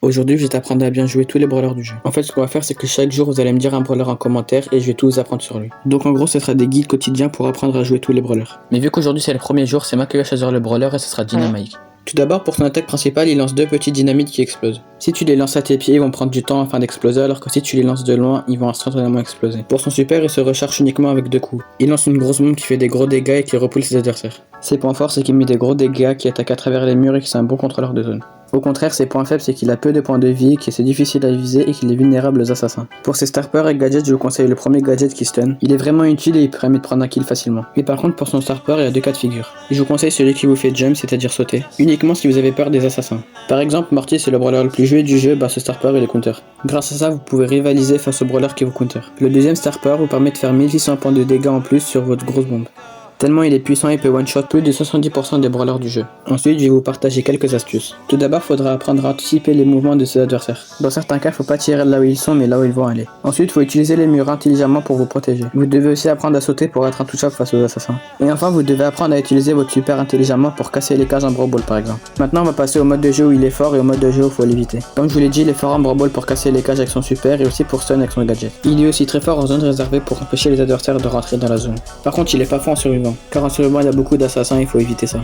Aujourd'hui, je vais t'apprendre à bien jouer tous les brawlers du jeu. En fait, ce qu'on va faire, c'est que chaque jour, vous allez me dire un brawler en commentaire et je vais tout vous apprendre sur lui. Donc en gros, ce sera des guides quotidiens pour apprendre à jouer tous les brawlers. Mais vu qu'aujourd'hui c'est le premier jour, c'est moi qui vais choisir le brawler et ce sera Dynamite. Tout d'abord, pour son attaque principale, il lance deux petits dynamites qui explosent. Si tu les lances à tes pieds, ils vont prendre du temps afin d'exploser, alors que si tu les lances de loin, ils vont instantanément exploser. Pour son super, il se recharge uniquement avec deux coups. Il lance une grosse bombe qui fait des gros dégâts et qui repousse ses adversaires. Ses points forts, c'est qu'il met des gros dégâts, qui attaquent à travers les murs et qui sont un bon contrôleur de zone. Au contraire, ses points faibles, c'est qu'il a peu de points de vie, que c'est difficile à viser et qu'il est vulnérable aux assassins. Pour ses star power et gadgets, je vous conseille le premier gadget qui stun. Il est vraiment utile et il permet de prendre un kill facilement. Mais par contre, pour son star power, il y a deux cas de figure. Je vous conseille celui qui vous fait jump, c'est-à-dire sauter, uniquement si vous avez peur des assassins. Par exemple, Morty, c'est le brawler le plus joué du jeu, ce star power il est counter. Grâce à ça, vous pouvez rivaliser face au brawler qui vous counter. Le deuxième star power vous permet de faire 1600 points de dégâts en plus sur votre grosse bombe. Tellement il est puissant, il peut one-shot plus de 70% des brawlers du jeu. Ensuite, je vais vous partager quelques astuces. Tout d'abord, il faudra apprendre à anticiper les mouvements de ses adversaires. Dans certains cas, faut pas tirer là où ils sont, mais là où ils vont aller. Ensuite, il faut utiliser les murs intelligemment pour vous protéger. Vous devez aussi apprendre à sauter pour être intouchable face aux assassins. Et enfin, vous devez apprendre à utiliser votre super intelligemment pour casser les cages en Brawl Ball par exemple. Maintenant, on va passer au mode de jeu où il est fort et au mode de jeu où il faut l'éviter. Comme je vous l'ai dit, il est fort en Brawl Ball pour casser les cages avec son super et aussi pour stun avec son gadget. Il est aussi très fort en zone réservée pour empêcher les adversaires de rentrer dans la zone. Par contre, il est pas fort en survivant, car en survivant, il y a beaucoup d'assassins, il faut éviter ça.